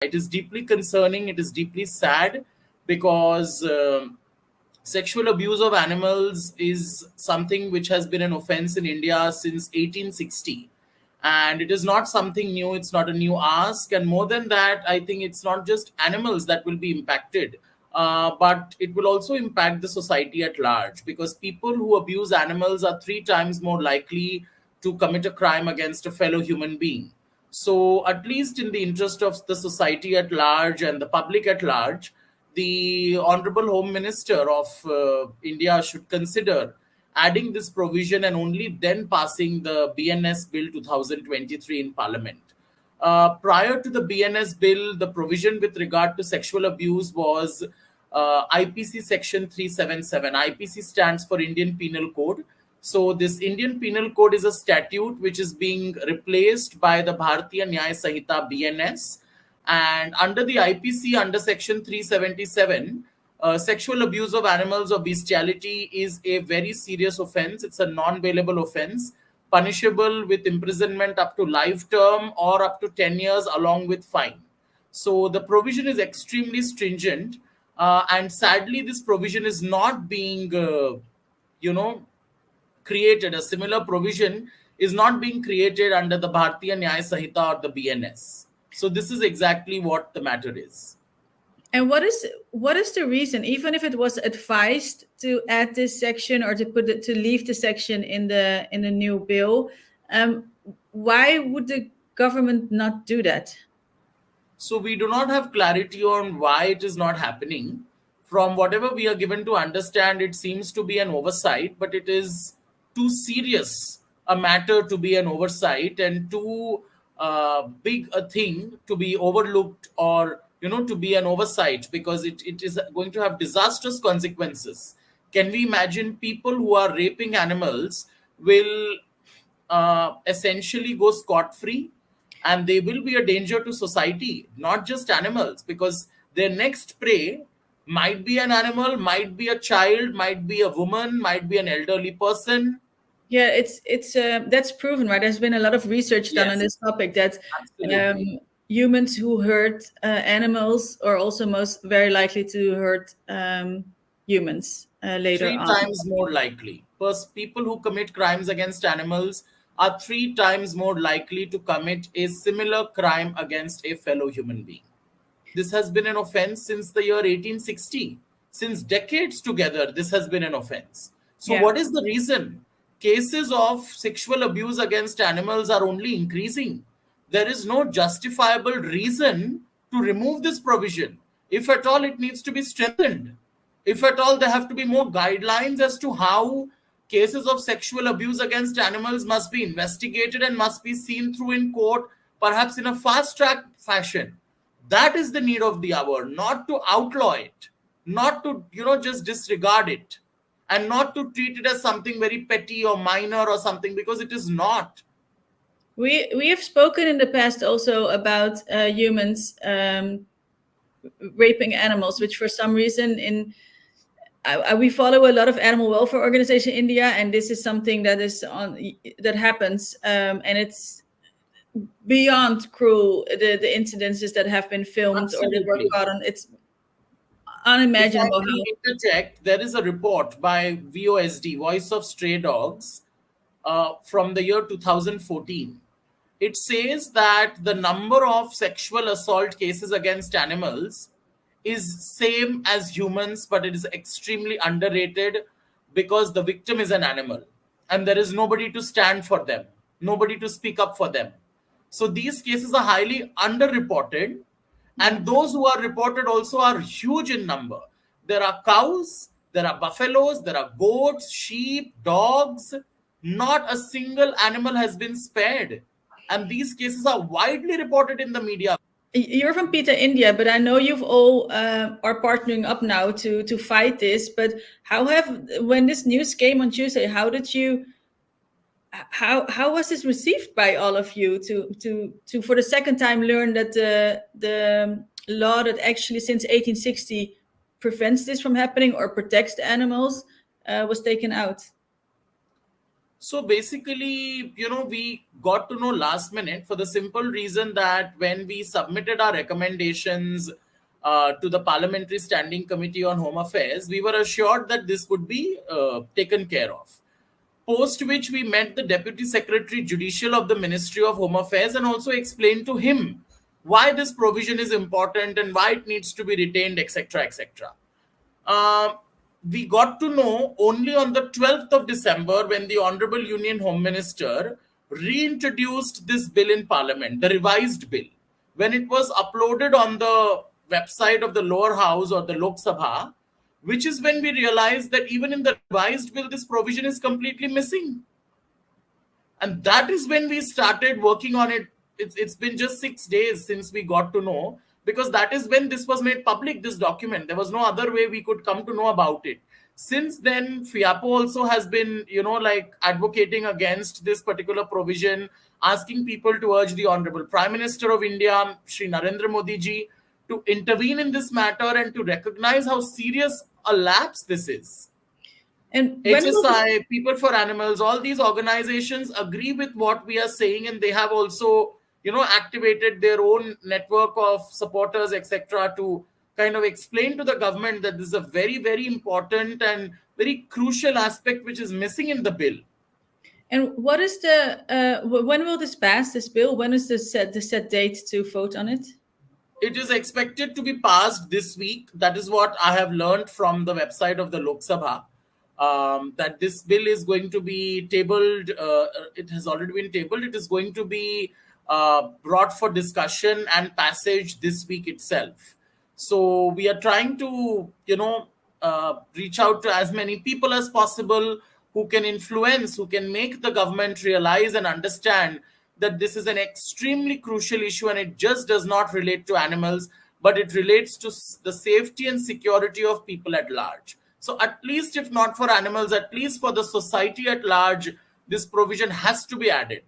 It is deeply concerning. It is deeply sad because sexual abuse of animals is something which has been an offense in India since 1860. And it is not something new, it's not a new ask. And more than that, I think it's not just animals that will be impacted, but it will also impact the society at large, because people who abuse animals are three times more likely to commit a crime against a fellow human being. So, at least in the interest of the society at large and the public at large, the Honorable Home Minister of India should consider adding this provision and only then passing the BNS Bill 2023 in Parliament. Prior to the BNS Bill, the provision with regard to sexual abuse was IPC Section 377. IPC stands for Indian Penal Code. So this Indian Penal Code is a statute which is being replaced by the Bharatiya Nyaya Sanhita BNS. And under the IPC, under Section 377, sexual abuse of animals or bestiality is a very serious offense. It's a non-bailable offense, punishable with imprisonment up to life term or up to 10 years along with fine. So the provision is extremely stringent. And sadly, this provision is not being, created. A similar provision is not being created under the Bharatiya Nyaya Sanhita or the BNS. So this is exactly what the matter is. And what is the reason, even if it was advised to add this section or to leave the section in the new bill, why would the government not do that? So we do not have clarity on why it is not happening. From whatever we are given to understand, it seems to be an oversight, but it is too serious a matter to be an oversight, and too big a thing to be overlooked, or to be an oversight, because it is going to have disastrous consequences. Can we imagine people who are raping animals will essentially go scot-free, and they will be a danger to society, not just animals, because their next prey might be an animal, might be a child, might be a woman, might be an elderly person. Yeah, it's that's proven, right? There's been a lot of research done on this topic that humans who hurt animals are also very likely to hurt humans later on. 3 times more likely. People who commit crimes against animals are 3 times more likely to commit a similar crime against a fellow human being. This has been an offense since the year 1860. Since decades together, this has been an offense. So what is the reason? Cases of sexual abuse against animals are only increasing. There is no justifiable reason to remove this provision. If at all, it needs to be strengthened. If at all, there have to be more guidelines as to how cases of sexual abuse against animals must be investigated and must be seen through in court, perhaps in a fast-track fashion. That is the need of the hour, not to outlaw it, not to, just disregard it, and not to treat it as something very petty or minor or something, because it is not. We have spoken in the past also about humans raping animals, which for some reason we follow a lot of animal welfare organization in India, and this is something that happens, and it's beyond cruel. The incidences that have been filmed Absolutely. or that were caught on, it's unimaginable. If I can interject, there is a report by VOSD, Voice of Stray Dogs, from the year 2014. It says that the number of sexual assault cases against animals is same as humans, but it is extremely underrated because the victim is an animal and there is nobody to stand for them, nobody to speak up for them. So these cases are highly underreported, and those who are reported also are huge in number. There are cows, there are buffaloes, there are goats, sheep, dogs. Not a single animal has been spared. And these cases are widely reported in the media. You're from PETA India, but I know you've all are partnering up now to fight this. But when this news came on Tuesday, how was this received by all of you to for the second time learn that the law that actually since 1860 prevents this from happening or protects the animals was taken out? So basically, we got to know last minute for the simple reason that when we submitted our recommendations to the Parliamentary Standing Committee on Home Affairs, we were assured that this would be taken care of. Post which we met the Deputy Secretary Judicial of the Ministry of Home Affairs and also explained to him why this provision is important and why it needs to be retained, etc., etc. Uh, we got to know only on the 12th of December when the Honorable Union Home Minister reintroduced this bill in Parliament, the revised bill. When it was uploaded on the website of the lower house or the Lok Sabha, which is when we realized that even in the revised bill, this provision is completely missing. And that is when we started working on it. It's been just 6 days since we got to know, because that is when this was made public, this document. There was no other way we could come to know about it. Since then, FIAPO also has been, like advocating against this particular provision, asking people to urge the Honorable Prime Minister of India, Shri Narendra Modi ji, to intervene in this matter and to recognize how serious a lapse this is. And when will this, HSI, People for Animals, all these organizations agree with what we are saying, and they have also, activated their own network of supporters, etc., to kind of explain to the government that this is a very, very important and very crucial aspect which is missing in the bill. and what is the when will this pass, this bill? When is the set date to vote on it? It is expected to be passed this week. That is what I have learned from the website of the Lok Sabha. That this bill is going to be tabled. It has already been tabled. It is going to be brought for discussion and passage this week itself. So we are trying to, reach out to as many people as possible who can influence, who can make the government realize and understand that this is an extremely crucial issue, and it just does not relate to animals, but it relates to the safety and security of people at large. So, at least if not for animals, at least for the society at large, this provision has to be added.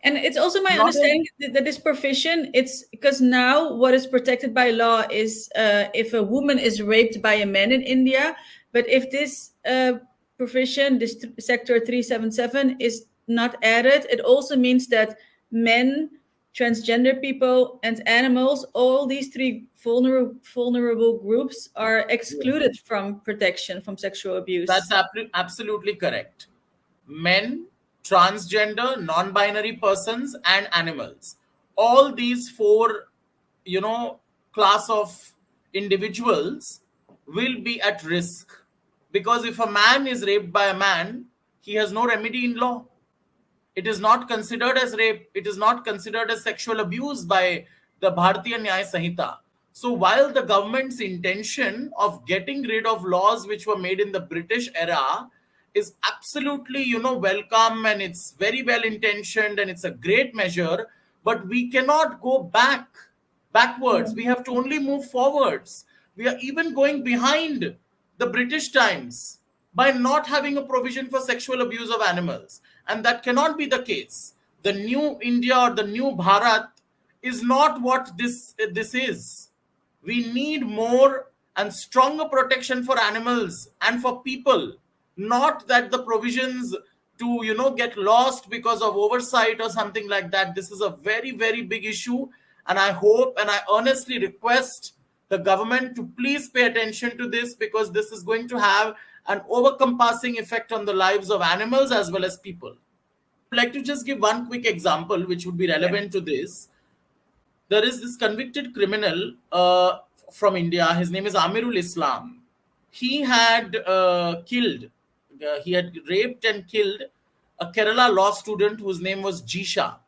And it's also my Not only, understanding that this provision, it's because now what is protected by law is if a woman is raped by a man in India. But if this provision, this sector 377, is not added, it also means that men, transgender people, and animals, all these three vulnerable groups, are excluded from protection from sexual that's abuse. absolutely correct. Men, transgender, non binary persons, and animals. All these four, you know, class of individuals will be at risk, because if a man is raped by a man, he has no remedy in law. It is not considered as rape. It is not considered as sexual abuse by the Bharatiya Nyaya Sanhita. So while the government's intention of getting rid of laws which were made in the British era is absolutely, welcome, and it's very well intentioned and it's a great measure, but we cannot go backwards. We have to only move forwards. We are even going behind the British times by not having a provision for sexual abuse of animals. And that cannot be the case. The new India or the new Bharat is not what this is. We need more and stronger protection for animals and for people, not that the provisions to get lost because of oversight or something like that. This is a very, very big issue, and I hope and I earnestly request the government to please pay attention to this, because this is going to have an overcompassing effect on the lives of animals as well as people. I would like to just give one quick example which would be Yeah. relevant to this. There is this convicted criminal from India. His name is Amirul Islam. He had he had raped and killed a Kerala law student whose name was Jisha.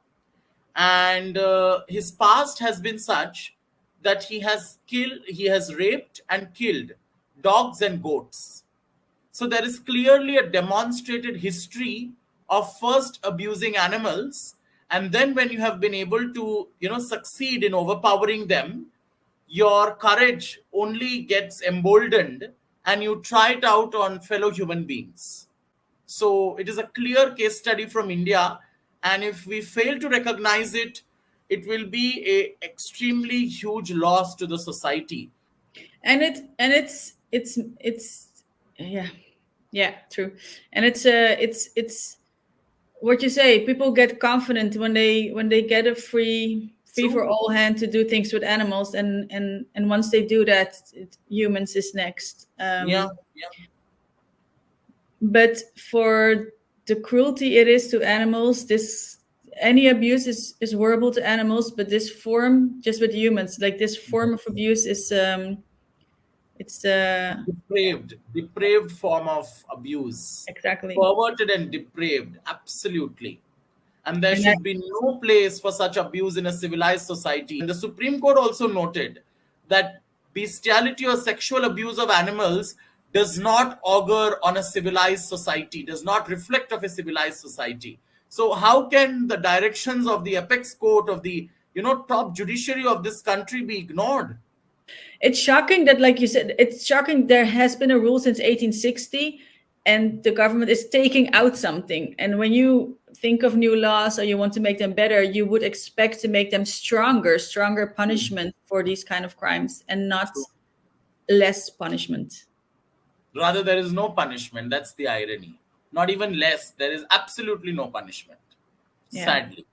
And his past has been such that he has raped and killed dogs and goats. So there is clearly a demonstrated history of first abusing animals, and then when you have been able to, succeed in overpowering them, your courage only gets emboldened and you try it out on fellow human beings. So it is a clear case study from India, and if we fail to recognize it, it will be a extremely huge loss to the society. And it's yeah, yeah, true. And it's what you say, people get confident when they get a free for True. all hand to do things with animals, and once they do that, humans is next. Yeah, yeah. But for the cruelty it is to animals, this any abuse is horrible to animals, but this form just with humans, like this form of abuse is it's Depraved form of abuse, exactly. perverted and depraved, absolutely. And there And I, should be no place for such abuse in a civilized society. And the Supreme Court also noted that bestiality or sexual abuse of animals does not augur on a civilized society, does not reflect of a civilized society. So how can the directions of the apex court of the top judiciary of this country be ignored? it's shocking that, like you said, it's shocking there has been a rule since 1860 and the government is taking out something. And when you think of new laws or you want to make them better, you would expect to make them stronger punishment for these kind of crimes and not less punishment. Rather, there is no punishment. That's the irony. Not even less. There is absolutely no punishment. Yeah. Sadly.